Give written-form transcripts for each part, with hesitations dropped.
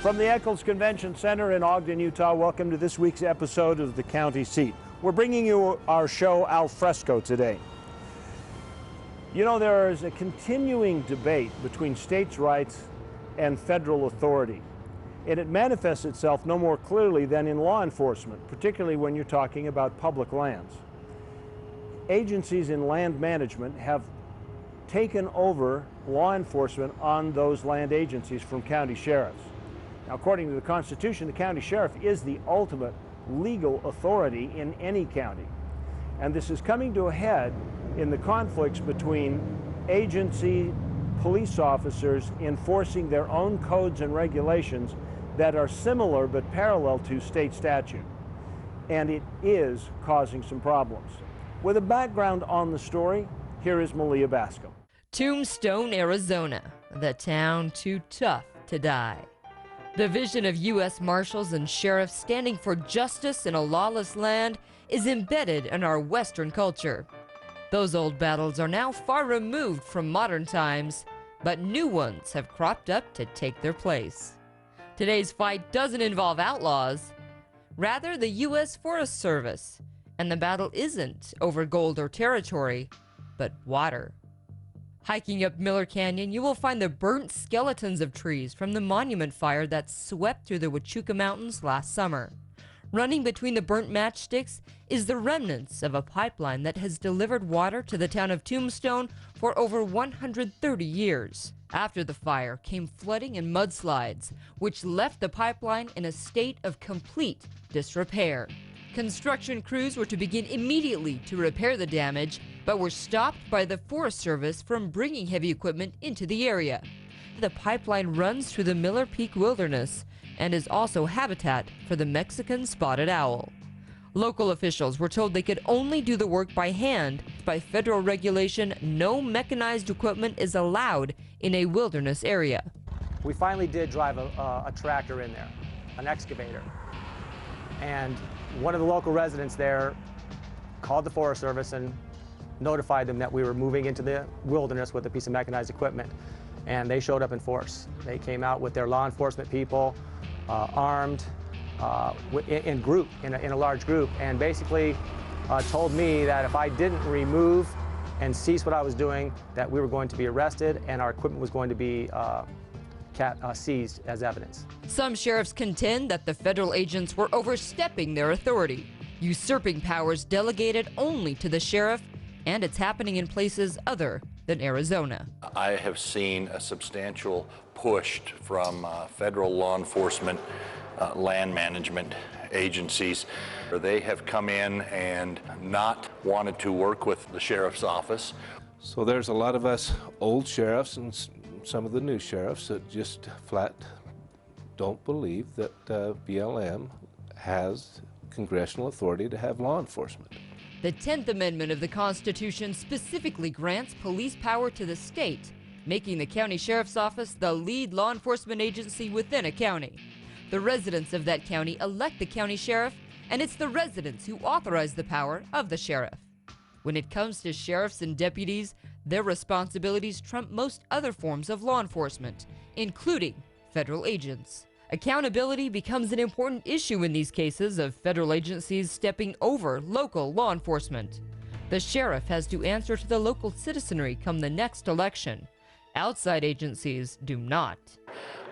From the Eccles Convention Center in Ogden, Utah, welcome to this week's episode of The County Seat. We're bringing you our show Al Fresco today. You know, there is a continuing debate between states' rights and federal authority, and it manifests itself no more clearly than in law enforcement, particularly when you're talking about public lands. Agencies in land management have taken over law enforcement on those land agencies from county sheriffs. Now, according to the Constitution, the county sheriff is the ultimate legal authority in any county. And this is coming to a head in the conflicts between agency police officers enforcing their own codes and regulations that are similar but parallel to state statute. And it is causing some problems. With a background on the story, here is Malia Bascom. Tombstone, Arizona, the town too tough to die. The vision of U.S. Marshals and sheriffs standing for justice in a lawless land is embedded in our Western culture. Those old battles are now far removed from modern times, but new ones have cropped up to take their place. Today's fight doesn't involve outlaws, rather the U.S. Forest Service, and the battle isn't over gold or territory, but water. Hiking up Miller Canyon, you will find the burnt skeletons of trees from the monument fire that swept through the Huachuca Mountains last summer. Running between the burnt matchsticks is the remnants of a pipeline that has delivered water to the town of Tombstone for over 130 years. After the fire came flooding and mudslides, which left the pipeline in a state of complete disrepair. Construction crews were to begin immediately to repair the damage, but were stopped by the Forest Service from bringing heavy equipment into the area. The pipeline runs through the Miller Peak Wilderness and is also habitat for the Mexican spotted owl. Local officials were told they could only do the work by hand. By federal regulation, no mechanized equipment is allowed in a wilderness area. We finally did drive a tractor in there, an excavator. And one of the local residents there called the Forest Service and notified them that we were moving into the wilderness with a piece of mechanized equipment. And they showed up in force. They came out with their law enforcement people, armed, in a large group, and basically told me that if I didn't remove and cease what I was doing, that we were going to be arrested and our equipment was going to be seized as evidence. Some sheriffs contend that the federal agents were overstepping their authority, usurping powers delegated only to the sheriff, and it's happening in places other than Arizona. I have seen a substantial push from federal law enforcement, land management agencies. They have come in and not wanted to work with the sheriff's office. So there's a lot of us old sheriffs and some of the new sheriffs that just flat don't believe that BLM has congressional authority to have law enforcement. The 10th Amendment of the Constitution specifically grants police power to the state, making the county sheriff's office the lead law enforcement agency within a county. The residents of that county elect the county sheriff, and it's the residents who authorize the power of the sheriff. When it comes to sheriffs and deputies, their responsibilities trump most other forms of law enforcement, including federal agents. Accountability becomes an important issue in these cases of federal agencies stepping over local law enforcement. The sheriff has to answer to the local citizenry come the next election. Outside agencies do not.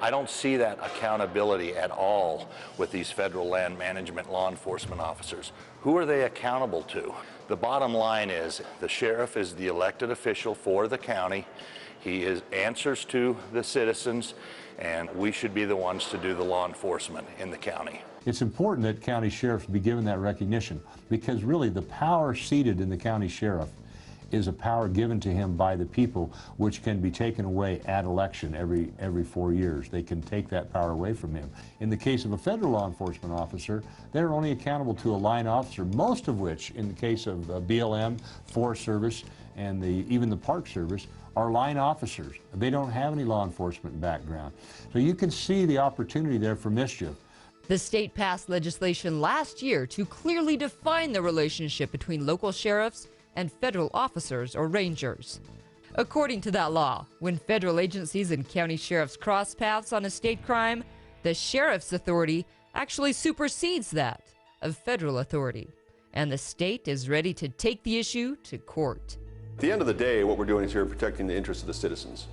I don't see that accountability at all with these federal land management law enforcement officers. Who are they accountable to? The bottom line is the sheriff is the elected official for the county. He answers to the citizens, and we should be the ones to do the law enforcement in the county. It's important that county sheriffs be given that recognition, because really the power seated in the county sheriff is a power given to him by the people, which can be taken away at election every 4 years. They can take that power away from him. In the case of a federal law enforcement officer, they're only accountable to a line officer, most of which, in the case of BLM, Forest Service, and even the Park Service, are line officers. They don't have any law enforcement background. So you can see the opportunity there for mischief. The state passed legislation last year to clearly define the relationship between local sheriffs and federal officers or rangers. According to that law, when federal agencies and county sheriffs cross paths on a state crime, The sheriff's authority actually supersedes that of federal authority, and the state is ready to take the issue to court. At the end of the day, what we're doing is here protecting the interests of the citizens.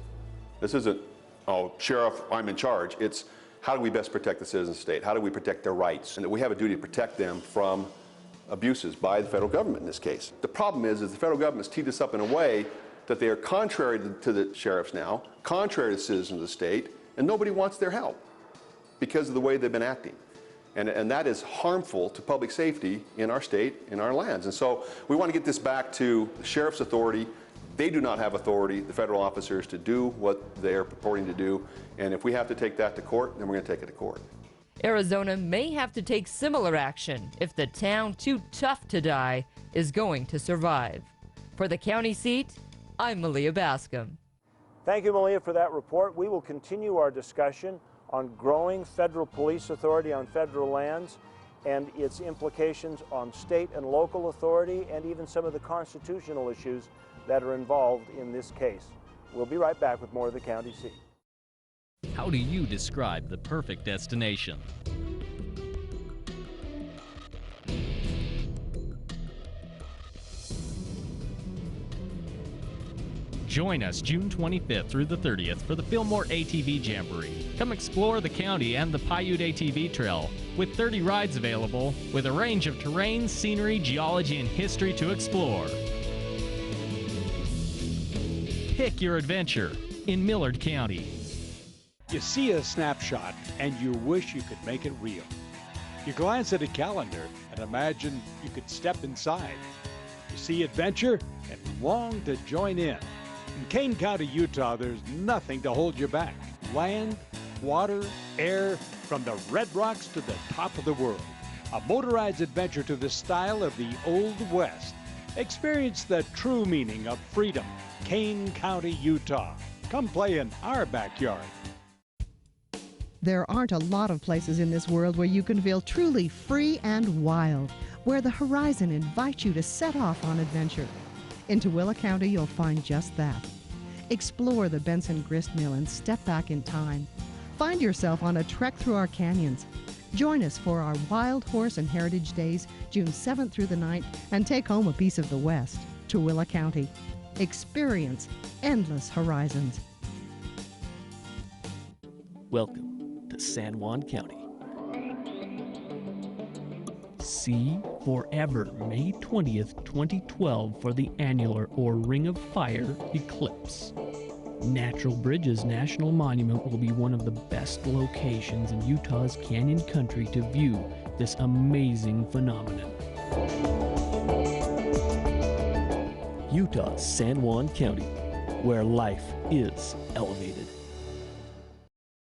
This isn't, oh, Sheriff, I'm in charge. It's how do we best protect the citizens of the state? How do we protect their rights? And that we have a duty to protect them from abuses by the federal government in this case. The problem is the federal government has teed this up in a way that they are contrary to the sheriffs now, contrary to the citizens of the state, and nobody wants their help because of the way they've been acting. And that is harmful to public safety in our state, in our lands. And so we want to get this back to the sheriff's authority. They do not have authority, the federal officers, to do what they are purporting to do. And if we have to take that to court, then we're going to take it to court. Arizona may have to take similar action if the town too tough to die is going to survive. For the county seat, I'm Malia Bascom. Thank you, Malia, for that report. We will continue our discussion on growing federal police authority on federal lands and its implications on state and local authority, and even some of the constitutional issues that are involved in this case. We'll be right back with more of the County Seat. How do you describe the perfect destination? Join us June 25th through the 30th for the Fillmore ATV Jamboree. Come explore the county and the Paiute ATV Trail with 30 rides available with a range of terrain, scenery, geology, and history to explore. Pick your adventure in Millard County. You see a snapshot and you wish you could make it real. You glance at a calendar and imagine you could step inside. You see adventure and long to join in. In Kane County, Utah, there's nothing to hold you back. Land, water, air, from the Red Rocks to the top of the world. A motorized adventure to the style of the Old West. Experience the true meaning of freedom. Kane County, Utah. Come play in our backyard. There aren't a lot of places in this world where you can feel truly free and wild, where the horizon invites you to set off on adventure. In Tooele County, you'll find just that. Explore the Benson Grist Mill and step back in time. Find yourself on a trek through our canyons. Join us for our Wild Horse and Heritage Days, June 7th through the 9th, and take home a piece of the West. Tooele County. Experience endless horizons. Welcome to San Juan County. See forever May 20th, 2012 for the annular or Ring of Fire eclipse. Natural Bridges National Monument will be one of the best locations in Utah's canyon country to view this amazing phenomenon. Utah's San Juan County, where life is elevated.